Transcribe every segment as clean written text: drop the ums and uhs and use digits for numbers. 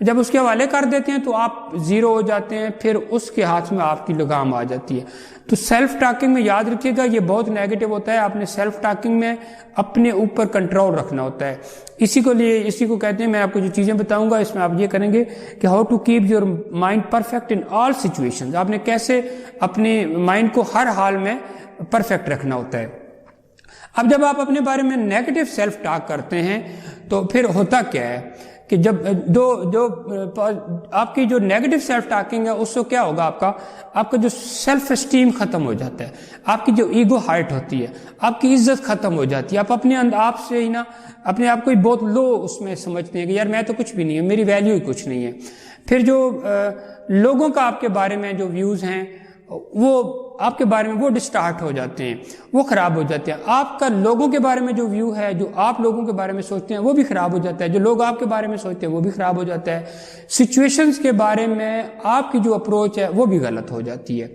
جب اس کے حوالے کر دیتے ہیں تو آپ زیرو ہو جاتے ہیں، پھر اس کے ہاتھ میں آپ کی لگام آ جاتی ہے۔ تو سیلف ٹاکنگ میں یاد رکھیے گا یہ بہت نیگیٹو ہوتا ہے، آپ نے سیلف ٹاکنگ میں اپنے اوپر کنٹرول رکھنا ہوتا ہے۔ اسی کو کہتے ہیں، میں آپ کو جو چیزیں بتاؤں گا اس میں آپ یہ کریں گے کہ how to keep your mind perfect in all situations, آپ نے کیسے اپنے مائنڈ کو ہر حال میں پرفیکٹ رکھنا ہوتا ہے۔ اب جب آپ اپنے بارے میں نیگیٹو سیلف ٹاک کرتے ہیں تو پھر ہوتا کیا ہے کہ جب آپ کی جو نیگیٹو سیلف ٹاکنگ ہے اس سے کیا ہوگا، آپ کا جو سیلف اسٹیم ختم ہو جاتا ہے، آپ کی جو ایگو ہارٹ ہوتی ہے، آپ کی عزت ختم ہو جاتی ہے، آپ اپنے آپ سے ہی اپنے آپ کو ہی بہت لو اس میں سمجھتے ہیں کہ یار میں تو کچھ بھی نہیں ہوں، میری ویلیو ہی کچھ نہیں ہے۔ پھر جو لوگوں کا آپ کے بارے میں جو ویوز ہیں وہ آپ کے بارے میں وہ ڈسٹارٹ ہو جاتے ہیں، وہ خراب ہو جاتے ہیں۔ آپ کا لوگوں کے بارے میں جو ویو ہے، جو آپ لوگوں کے بارے میں سوچتے ہیں وہ بھی خراب ہو جاتا ہے، جو لوگ آپ کے بارے میں سوچتے ہیں وہ بھی خراب ہو جاتا ہے۔ سچویشنز کے بارے میں آپ کی جو اپروچ ہے وہ بھی غلط ہو جاتی ہے۔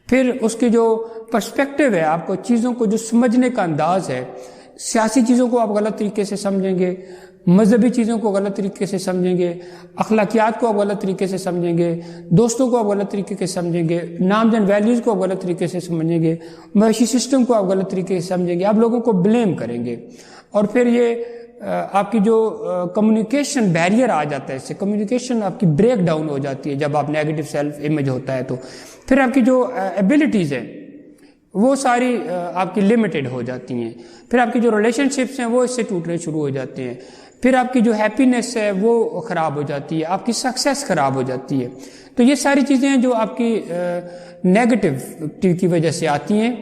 پھر اس کی جو پرسپیکٹیو ہے، آپ کو چیزوں کو جو سمجھنے کا انداز ہے، سیاسی چیزوں کو آپ غلط طریقے سے سمجھیں گے، مذہبی چیزوں کو غلط طریقے سے سمجھیں گے، اخلاقیات کو آپ غلط طریقے سے سمجھیں گے، دوستوں کو آپ غلط طریقے سے سمجھیں گے، نامز اینڈ ویلیوز کو آپ غلط طریقے سے سمجھیں گے، معاشی سسٹم کو آپ غلط طریقے سے سمجھیں گے، آپ لوگوں کو بلیم کریں گے۔ اور پھر یہ آپ کی جو کمیونیکیشن بیریئر آ جاتا ہے، اس سے کمیونیکیشن آپ کی بریک ڈاؤن ہو جاتی ہے جب آپ نیگیٹو سیلف امیج ہوتا ہے تو پھر آپ کی جو ایبلٹیز ہیں وہ ساری آپ کی لمیٹڈ ہو جاتی ہیں، پھر آپ کی جو ریلیشن شپس ہیں وہ اس سے ٹوٹنے شروع ہو جاتے ہیں، پھر آپ کی جو ہیپینس ہے وہ خراب ہو جاتی ہے، آپ کی سکسیس خراب ہو جاتی ہے۔ تو یہ ساری چیزیں ہیں جو آپ کی نیگیٹو کی وجہ سے آتی ہیں،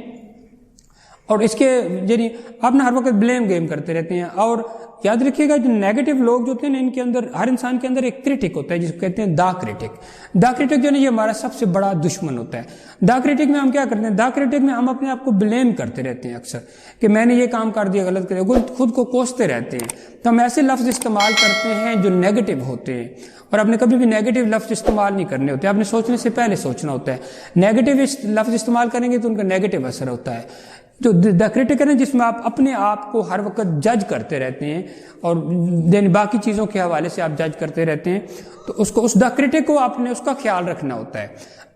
اور اس کے یعنی آپ ہر وقت بلیم گیم کرتے رہتے ہیں۔ اور یاد رکھیے گا جو نیگیٹو لوگ جو ہوتے ہیں نا، ان کے اندر، ہر انسان کے اندر ایک کرٹک ہوتا ہے جس کو کہتے ہیں دا کرٹک۔ دا کرٹک جو ہے نا یہ ہمارا سب سے بڑا دشمن ہوتا ہے۔ دا کرٹک میں ہم کیا کرتے ہیں، دا کرٹک میں ہم اپنے آپ کو بلیم کرتے رہتے ہیں اکثر کہ میں نے یہ کام کر دیا، غلط کر دیا، خود کو کوستے رہتے ہیں۔ تو ہم ایسے لفظ استعمال کرتے ہیں جو نیگیٹو ہوتے ہیں، اور آپ نے کبھی بھی نیگیٹو لفظ استعمال نہیں کرنے ہوتے، آپ نے سوچنے سے پہلے سوچنا ہوتا ہے۔ نیگیٹو لفظ استعمال کریں گے تو ان کا نیگیٹو اثر ہوتا ہے۔ جو دا کرٹیکل ہے جس میں آپ اپنے آپ کو ہر وقت جج کرتے رہتے ہیں اور باقی چیزوں کے حوالے سے آپ جج کرتے رہتے ہیں، تو اس دا کرٹیک کو آپ نے اس کا خیال رکھنا ہوتا ہے۔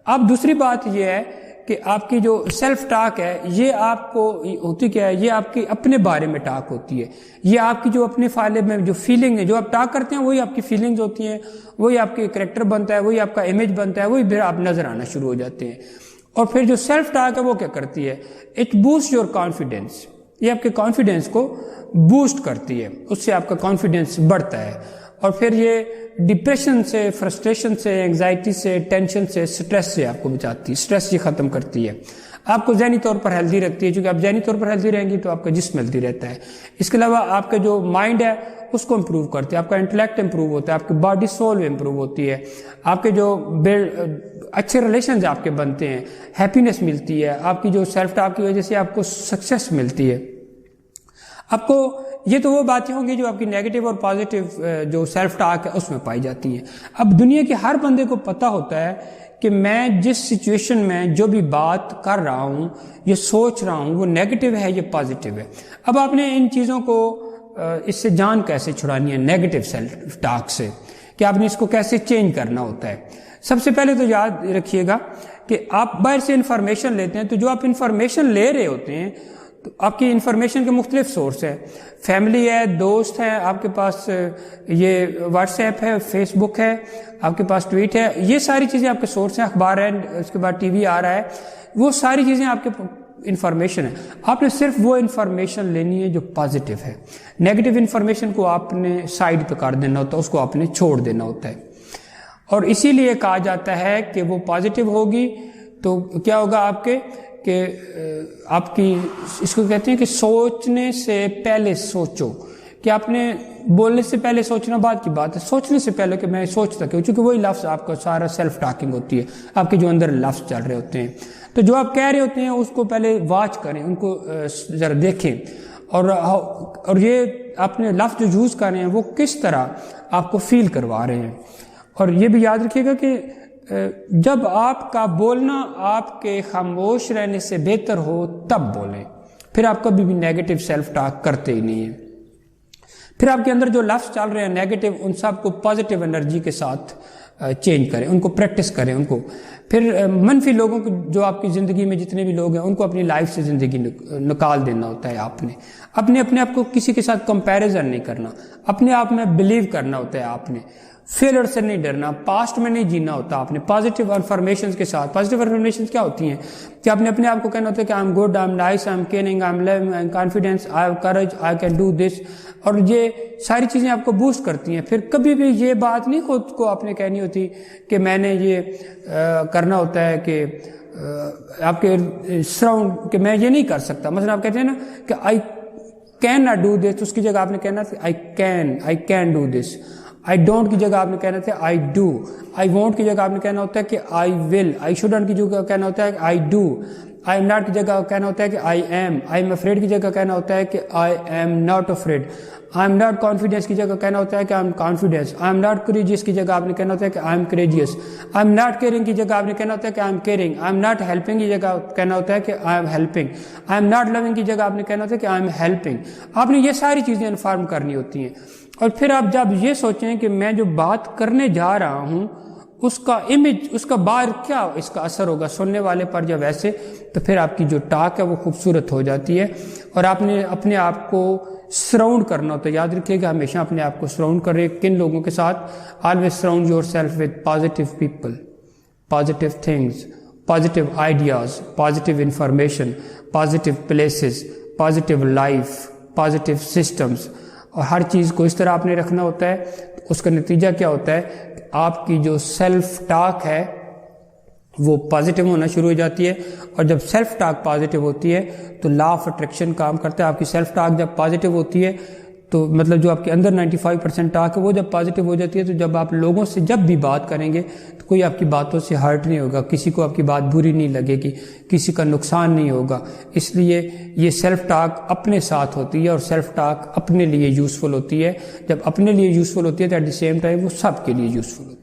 اب دوسری بات یہ ہے کہ آپ کی جو سیلف ٹاک ہے یہ آپ کو ہوتی کیا ہے، یہ آپ کے اپنے بارے میں ٹاک ہوتی ہے، یہ آپ کی جو اپنے فائلے میں جو فیلنگ ہے، جو آپ ٹاک کرتے ہیں وہی آپ کی فیلنگز ہوتی ہیں، وہی آپ کے کریکٹر بنتا ہے، وہی آپ کا امیج بنتا ہے، وہی پھر آپ نظر آنا شروع ہو جاتے ہیں۔ اور پھر جو سیلف ٹاک ہے وہ کیا کرتی ہے، اٹ بوسٹ یور کانفیڈینس، یہ آپ کے کانفیڈینس کو بوسٹ کرتی ہے، اس سے آپ کا کانفیڈینس بڑھتا ہے۔ اور پھر یہ ڈپریشن سے، فرسٹریشن سے، انگزائٹی سے، ٹینشن سے، سٹریس سے آپ کو بچاتی ہے، سٹریس یہ ختم کرتی ہے، آپ کو ذہنی طور پر ہیلدی رکھتی ہے، چونکہ آپ ذہنی طور پر ہیلدی رہیں گی تو آپ کا جسم ہیلدی رہتا ہے۔ اس کے علاوہ آپ کا جو مائنڈ ہے اس کو امپروو کرتی ہے، آپ کا انٹلیکٹ امپروو ہوتا ہے، آپ کی باڈی سول امپروو ہوتی ہے، آپ کے جو اچھے ریلیشنز آپ کے بنتے ہیں، ہیپینس ملتی ہے، آپ کی جو سیلف ٹاک کی وجہ سے آپ کو سکسیس ملتی ہے۔ آپ کو یہ تو وہ باتیں ہوں گی جو آپ کی نیگیٹو اور پازیٹیو جو سیلف ٹاک ہے اس میں پائی جاتی ہیں۔ اب دنیا کے ہر بندے کو پتہ ہوتا ہے کہ میں جس سچویشن میں جو بھی بات کر رہا ہوں، یہ سوچ رہا ہوں، وہ نیگیٹو ہے یا پازیٹیو ہے۔ اب آپ نے ان چیزوں کو اس سے جان کیسے چھڑانی ہے، نیگیٹو سیلف ٹاک سے، کہ آپ نے اس کو کیسے چینج کرنا ہوتا ہے۔ سب سے پہلے تو یاد رکھیے گا کہ آپ باہر سے انفارمیشن لیتے ہیں، تو جو آپ انفارمیشن لے رہے ہوتے ہیں تو آپ کی انفارمیشن کے مختلف سورس ہیں، فیملی ہے، دوست ہیں، آپ کے پاس یہ واٹس ایپ ہے، فیس بک ہے، آپ کے پاس ٹویٹ ہے، یہ ساری چیزیں آپ کے سورس ہیں، اخبار ہے، اس کے بعد ٹی وی آ رہا ہے، وہ ساری چیزیں آپ کے انفارمیشن ہے۔ آپ نے صرف وہ انفارمیشن لینی ہے جو پازیٹیو ہے، نیگیٹو انفارمیشن کو آپ نے سائڈ پہ کر دینا ہوتا ہے، اس کو آپ نے چھوڑ دینا ہوتا ہے۔ اور اسی لیے کہا جاتا ہے کہ وہ پازیٹیو ہوگی تو کیا ہوگا آپ کے، کہ آپ کی، اس کو کہتے ہیں کہ سوچنے سے پہلے سوچو، کہ آپ نے بولنے سے پہلے سوچنا بعد کی بات ہے، سوچنے سے پہلے کہ میں سوچتا کہ چونکہ وہی لفظ آپ کا سارا سیلف ٹاکنگ ہوتی ہے، آپ کے جو اندر لفظ چل رہے ہوتے ہیں، تو جو آپ کہہ رہے ہوتے ہیں اس کو پہلے واچ کریں، ان کو ذرا دیکھیں، اور یہ اپنے لفظ جو یوز کر رہے ہیں وہ کس طرح آپ کو فیل کروا رہے ہیں۔ اور یہ بھی یاد رکھیے گا کہ جب آپ کا بولنا آپ کے خاموش رہنے سے بہتر ہو تب بولیں، پھر آپ کبھی بھی نیگیٹو سیلف ٹاک کرتے ہی نہیں ہیں۔ پھر آپ کے اندر جو لفظ چل رہے ہیں نیگیٹو، ان سب کو پازیٹیو انرجی کے ساتھ چینج کریں، ان کو پریکٹس کریں، ان کو پھر منفی لوگوں کو جو آپ کی زندگی میں جتنے بھی لوگ ہیں ان کو اپنی لائف سے زندگی نکال دینا ہوتا ہے. آپ نے اپنے آپ کو کسی کے ساتھ کمپیریزن نہیں کرنا، اپنے آپ میں بلیو کرنا ہوتا ہے. آپ نے فیلر سے نہیں ڈرنا، پاسٹ میں نہیں جینا ہوتا. آپ نے پازیٹیو انفارمیشنز کے ساتھ، پازیٹیو انفارمیشنز کیا ہوتی ہیں کہ آپ نے اپنے آپ کو کہنا ہوتا ہے کہ I am good, I am nice, I am caring, I am loving, I am confidence, I have courage, I can do this. اور یہ ساری چیزیں آپ کو بوسٹ کرتی ہیں. پھر کبھی بھی یہ بات نہیں خود کو آپ نے کہنی ہوتی کہ میں نے یہ کرنا ہوتا ہے کہ آپ کے سراؤنڈ کہ میں یہ نہیں کر سکتا. مثلا آپ کہتے ہیں نا کہ I can not do this, اس کی جگہ آپ نے کہنا تھا I can do this. I don't کی جگہ آپ نے کہنا تھا آئی ڈو. آئی وانٹ کی جگہ آپ نے کہنا ہوتا ہے کہ آئی ول. آئی شوڈنٹ کی جگہ کہنا ہوتا ہے کہ I do. I am not کی جگہ کہنا ہوتا ہے کہ I am. I am afraid کی جگہ کہنا ہوتا ہے کہ I am not afraid. I am not confidence کی جگہ کہنا ہوتا ہے کہ I am confidence. I am not courageous کی جگہ آپ نے کہنا ہوتا ہے کہ I am courageous. I am not caring کی جگہ آپ نے کہنا ہوتا ہے کہ I am caring. I am not helping کی جگہ کہنا ہوتا ہے کہ I am helping. I am not loving کی جگہ آپ نے کہنا ہوتا ہے کہ آئی ایم ہیلپنگ. آپ نے یہ ساری چیزیں انفارم کرنی ہوتی ہیں. اور پھر آپ جب یہ سوچیں کہ میں جو بات کرنے جا رہا ہوں اس کا امیج، اس کا باہر کیا اس کا اثر ہوگا سننے والے پر جب ایسے، تو پھر آپ کی جو ٹاک ہے وہ خوبصورت ہو جاتی ہے. اور آپ نے اپنے آپ کو سراؤنڈ کرنا ہوتا ہے. یاد رکھیے کہ ہمیشہ اپنے آپ کو سراؤنڈ کریں. کن لوگوں کے ساتھ؟ Always surround your self with positive people, positive things, positive ideas, positive information, positive places, positive life, positive systems. اور ہر چیز کو اس طرح آپ نے رکھنا ہوتا ہے. اس کا نتیجہ کیا ہوتا ہے کہ آپ کی جو سیلف ٹاک ہے وہ پازیٹیو ہونا شروع ہو جاتی ہے. اور جب سیلف ٹاک پازیٹیو ہوتی ہے تو لا آف اٹریکشن کام کرتا ہے. آپ کی سیلف ٹاک جب پازیٹیو ہوتی ہے تو مطلب جو آپ کے اندر 95% ٹاک ہے وہ جب پازیٹیو ہو جاتی ہے تو جب آپ لوگوں سے جب بھی بات کریں گے تو کوئی آپ کی باتوں سے ہرٹ نہیں ہوگا، کسی کو آپ کی بات بری نہیں لگے گی، کسی کا نقصان نہیں ہوگا. اس لیے یہ سیلف ٹاک اپنے ساتھ ہوتی ہے اور سیلف ٹاک اپنے لیے یوزفل ہوتی ہے. جب اپنے لیے یوزفل ہوتی ہے تو ایٹ دی سیم ٹائم وہ سب کے لیے یوزفل ہوتی ہے.